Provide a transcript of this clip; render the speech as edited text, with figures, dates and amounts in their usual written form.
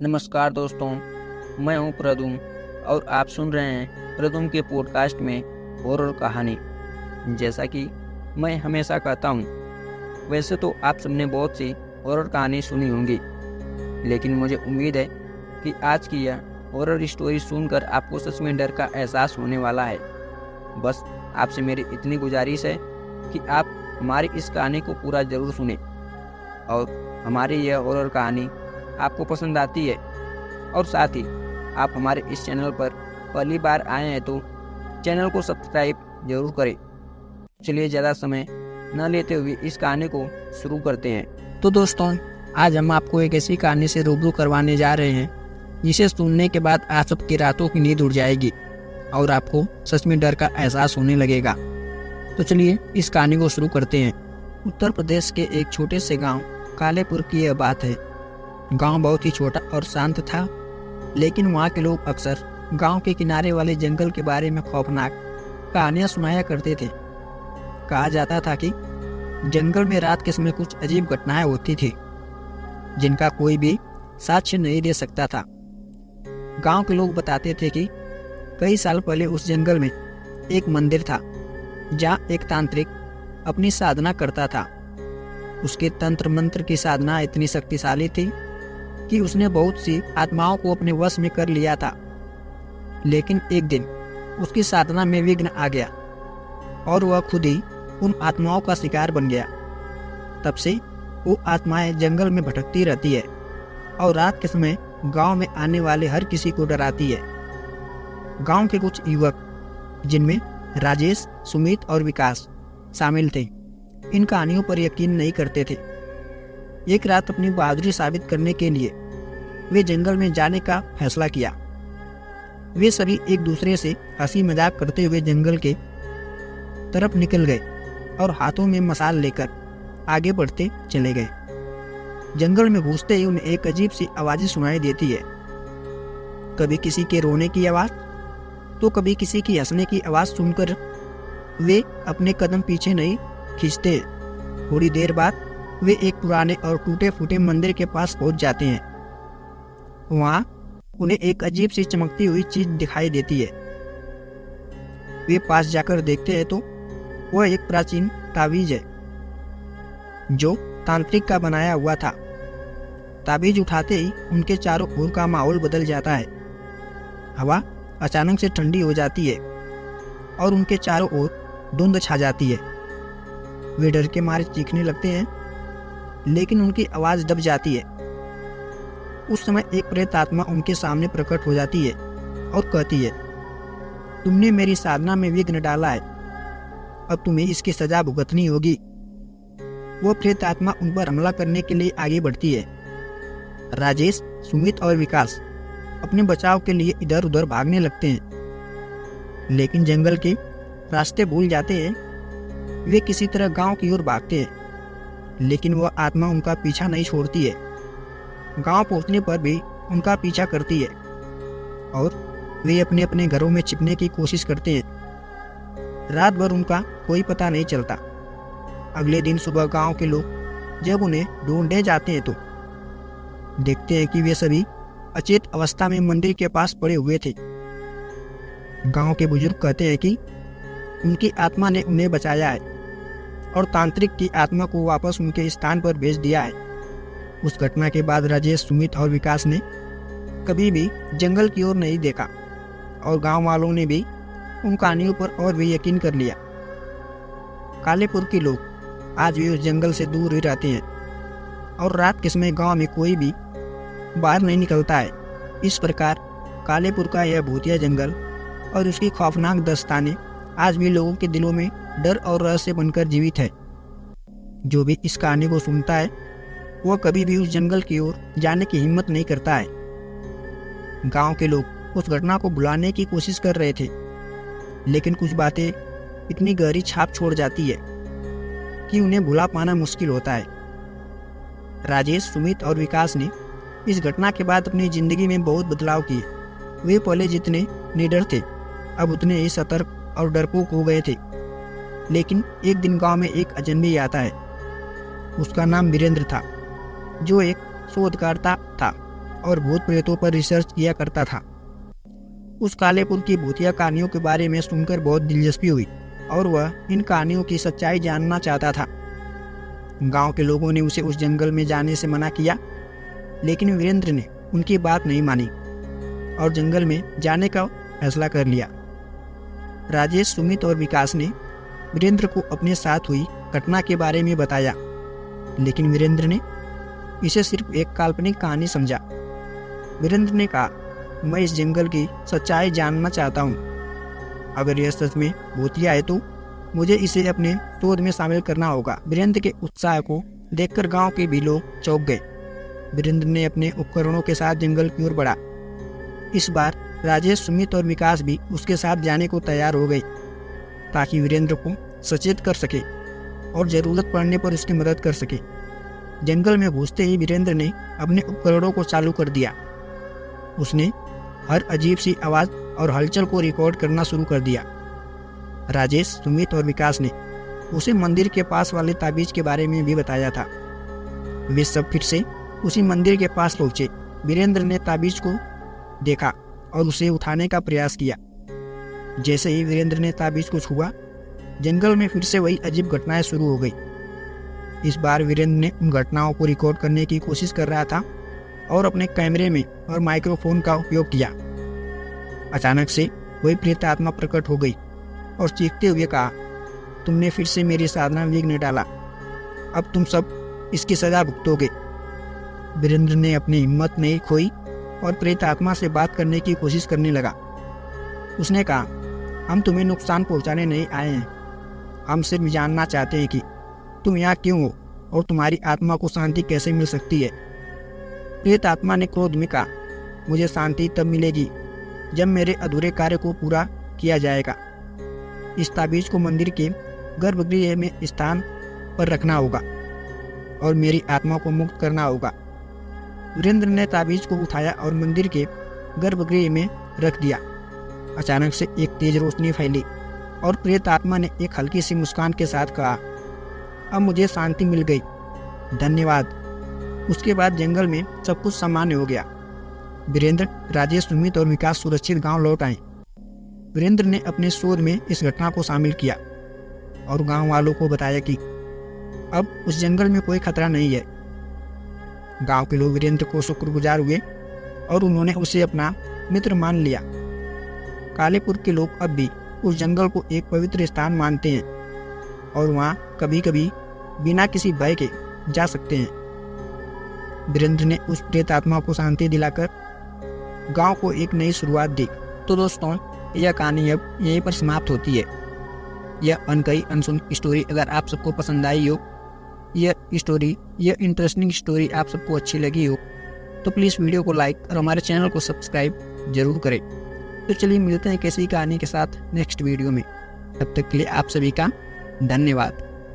नमस्कार दोस्तों, मैं हूं प्रदुम और आप सुन रहे हैं प्रदुम के पॉडकास्ट में हॉरर कहानी। जैसा कि मैं हमेशा कहता हूं, वैसे तो आप सबने बहुत सी हॉरर कहानी सुनी होंगी, लेकिन मुझे उम्मीद है कि आज की यह हॉरर स्टोरी सुनकर आपको सच में डर का एहसास होने वाला है। बस आपसे मेरी इतनी गुजारिश है कि आप हमारी इस कहानी को पूरा ज़रूर सुनें और हमारी यह हॉरर कहानी आपको पसंद आती है और साथ ही आप हमारे इस चैनल पर पहली बार आए हैं तो चैनल को सब्सक्राइब जरूर करें। चलिए ज़्यादा समय न लेते हुए इस कहानी को शुरू करते हैं। तो दोस्तों, आज हम आपको एक ऐसी कहानी से रूबरू करवाने जा रहे हैं जिसे सुनने के बाद आप सबकी रातों की नींद उड़ जाएगी और आपको सच में डर का एहसास होने लगेगा। तो चलिए इस कहानी को शुरू करते हैं। उत्तर प्रदेश के एक छोटे से गांव कालेपुर की यह बात है। गांव बहुत ही छोटा और शांत था, लेकिन वहाँ के लोग अक्सर गांव के किनारे वाले जंगल के बारे में खौफनाक कहानियां सुनाया करते थे। कहा जाता था कि जंगल में रात के समय कुछ अजीब घटनाएं होती थी जिनका कोई भी साक्ष्य नहीं दे सकता था। गांव के लोग बताते थे कि कई साल पहले उस जंगल में एक मंदिर था जहाँ एक तांत्रिक अपनी साधना करता था। उसके तंत्र मंत्र की साधना इतनी शक्तिशाली थी कि उसने बहुत सी आत्माओं को अपने वश में कर लिया था। लेकिन एक दिन उसकी साधना में विघ्न आ गया और वह खुद ही उन आत्माओं का शिकार बन गया। तब से वो आत्माएं जंगल में भटकती रहती है और रात के समय गांव में आने वाले हर किसी को डराती है। गांव के कुछ युवक, जिनमें राजेश, सुमित और विकास शामिल थे, इन कहानियों पर यकीन नहीं करते थे। एक रात अपनी बहादुरी साबित करने के लिए वे जंगल में जाने का फैसला किया। वे सभी एक दूसरे से हंसी मजाक करते हुए जंगल के तरफ निकल गए और हाथों में मशाल लेकर आगे बढ़ते चले गए। जंगल में घुसते ही उन्हें एक अजीब सी आवाज़ें सुनाई देती है। कभी किसी के रोने की आवाज़ तो कभी किसी की हंसने की आवाज़ सुनकर वे अपने कदम पीछे नहीं खींचते। थोड़ी देर बाद वे एक पुराने और टूटे फूटे मंदिर के पास पहुंच जाते हैं। वहां उन्हें एक अजीब सी चमकती हुई चीज दिखाई देती है। वे पास जाकर देखते हैं तो वह एक प्राचीन ताबीज है जो तांत्रिक का बनाया हुआ था। ताबीज उठाते ही उनके चारों ओर का माहौल बदल जाता है। हवा अचानक से ठंडी हो जाती है और उनके चारों ओर धुंध छा जाती है। वे डर के मारे चीखने लगते हैं, लेकिन उनकी आवाज दब जाती है। उस समय एक प्रेत आत्मा उनके सामने प्रकट हो जाती है और कहती है, तुमने मेरी साधना में विघ्न डाला है, अब तुम्हें इसकी सजा भुगतनी होगी। वो प्रेत आत्मा उन पर हमला करने के लिए आगे बढ़ती है। राजेश, सुमित और विकास अपने बचाव के लिए इधर उधर भागने लगते हैं, लेकिन जंगल के रास्ते भूल जाते हैं। वे किसी तरह गांव की ओर भागते हैं, लेकिन वह आत्मा उनका पीछा नहीं छोड़ती है। गांव पहुंचने पर भी उनका पीछा करती है और वे अपने अपने घरों में छिपने की कोशिश करते हैं। रात भर उनका कोई पता नहीं चलता। अगले दिन सुबह गांव के लोग जब उन्हें ढूंढने जाते हैं तो देखते हैं कि वे सभी अचेत अवस्था में मंदिर के पास पड़े हुए थे। गांव के बुजुर्ग कहते हैं कि उनकी आत्मा ने उन्हें बचाया है और तांत्रिक की आत्मा को वापस उनके स्थान पर भेज दिया है। उस घटना के बाद राजेश, सुमित और विकास ने कभी भी जंगल की ओर नहीं देखा और गांव वालों ने भी उन कहानियों पर और भी यकीन कर लिया। कालेपुर के लोग आज भी उस जंगल से दूर ही रहते हैं और रात के समय गांव में कोई भी बाहर नहीं निकलता है। इस प्रकार कालेपुर का यह भूतिया जंगल और उसकी खौफनाक दास्तानें आज भी लोगों के दिलों में डर और रहस्य बनकर जीवित है। जो भी इस कहानी को सुनता है वह कभी भी उस जंगल की ओर जाने की हिम्मत नहीं करता है। गांव के लोग उस घटना को भुलाने की कोशिश कर रहे थे, लेकिन कुछ बातें इतनी गहरी छाप छोड़ जाती है कि उन्हें भुला पाना मुश्किल होता है। राजेश, सुमित और विकास ने इस घटना के बाद अपनी जिंदगी में बहुत बदलाव किए। वे पहले जितने निडर थे अब उतने ही सतर्क और डरपोक हो गए थे। लेकिन एक दिन गांव में एक अजनबी आता है। उसका नाम वीरेंद्र था, जो एक शोधकर्ता था और भूत प्रेतों पर रिसर्च किया करता था। उस कालेपुर की भूतिया कहानियों के बारे में सुनकर बहुत दिलचस्पी हुई और वह इन कहानियों की सच्चाई जानना चाहता था। गांव के लोगों ने उसे उस जंगल में जाने से मना किया, लेकिन वीरेंद्र ने उनकी बात नहीं मानी और जंगल में जाने का फैसला कर लिया। राजेश, सुमित और विकास ने वीरेंद्र को अपने साथ हुई घटना के बारे में बताया, लेकिन वीरेंद्र ने इसे सिर्फ एक काल्पनिक कहानी समझा। वीरेंद्र ने कहा, मैं इस जंगल की सच्चाई जानना चाहता हूँ। अगर यह सच में भूतिया है तो मुझे इसे अपने शोध में शामिल करना होगा। वीरेंद्र के उत्साह को देखकर गांव के भी लोग चौंक गए। वीरेंद्र ने अपने उपकरणों के साथ जंगल की ओर बढ़ा। इस बार राजेश, सुमित और विकास भी उसके साथ जाने को तैयार हो गए ताकि वीरेंद्र को सचेत कर सके और ज़रूरत पड़ने पर उसकी मदद कर सके। जंगल में घुसते ही वीरेंद्र ने अपने उपकरणों को चालू कर दिया। उसने हर अजीब सी आवाज़ और हलचल को रिकॉर्ड करना शुरू कर दिया। राजेश, सुमित और विकास ने उसे मंदिर के पास वाले ताबीज के बारे में भी बताया था। वे सब फिर से उसी मंदिर के पास पहुंचे। वीरेंद्र ने ताबीज को देखा और उसे उठाने का प्रयास किया। जैसे ही वीरेंद्र ने ताबीज को छुआ, जंगल में फिर से वही अजीब घटनाएं शुरू हो गई। इस बार वीरेंद्र ने उन घटनाओं को रिकॉर्ड करने की कोशिश कर रहा था और अपने कैमरे में और माइक्रोफोन का उपयोग किया। अचानक से वही प्रेत आत्मा प्रकट हो गई और चीखते हुए कहा, तुमने फिर से मेरी साधना विघ्न डाला। अब तुम सब इसकी सजा भुगतोगे। वीरेंद्र ने अपनी हिम्मत नहीं खोई और प्रेत आत्मा से बात करने की कोशिश करने लगा। उसने कहा, हम तुम्हें नुकसान पहुंचाने नहीं आए हैं। हम सिर्फ जानना चाहते हैं कि तुम यहाँ क्यों हो और तुम्हारी आत्मा को शांति कैसे मिल सकती है। प्रेत आत्मा ने क्रोध में कहा, मुझे शांति तब मिलेगी जब मेरे अधूरे कार्य को पूरा किया जाएगा। इस ताबीज को मंदिर के गर्भगृह में स्थान पर रखना होगा और मेरी आत्मा को मुक्त करना होगा। वीरेंद्र ने ताबीज को उठाया और मंदिर के गर्भगृह में रख दिया। अचानक से एक तेज रोशनी फैली और प्रेत आत्मा ने एक हल्की सी मुस्कान के साथ कहा, अब मुझे शांति मिल गई, धन्यवाद। उसके बाद जंगल में सब कुछ सामान्य हो गया। वीरेंद्र, राजेश, सुमित और विकास सुरक्षित गांव लौट आए। वीरेंद्र ने अपने शोध में इस घटना को शामिल किया और गांव वालों को बताया कि अब उस जंगल में कोई खतरा नहीं है। गांव के लोग वीरेंद्र को शुक्रगुजार हुए और उन्होंने उसे अपना मित्र मान लिया। कालेपुर के लोग अब भी उस जंगल को एक पवित्र स्थान मानते हैं और वहाँ कभी कभी बिना किसी भय के जा सकते हैं। वीरेंद्र ने उस प्रेत आत्मा को शांति दिलाकर गांव को एक नई शुरुआत दी। तो दोस्तों, यह कहानी अब यहीं पर समाप्त होती है। यह अनकही अनसुन स्टोरी अगर आप सबको पसंद आई हो, यह इंटरेस्टिंग स्टोरी आप सबको अच्छी लगी हो, तो प्लीज़ वीडियो को लाइक और हमारे चैनल को सब्सक्राइब जरूर करें। तो चलिए मिलते हैं किसी कहानी के साथ नेक्स्ट वीडियो में। तब तक के लिए आप सभी का धन्यवाद।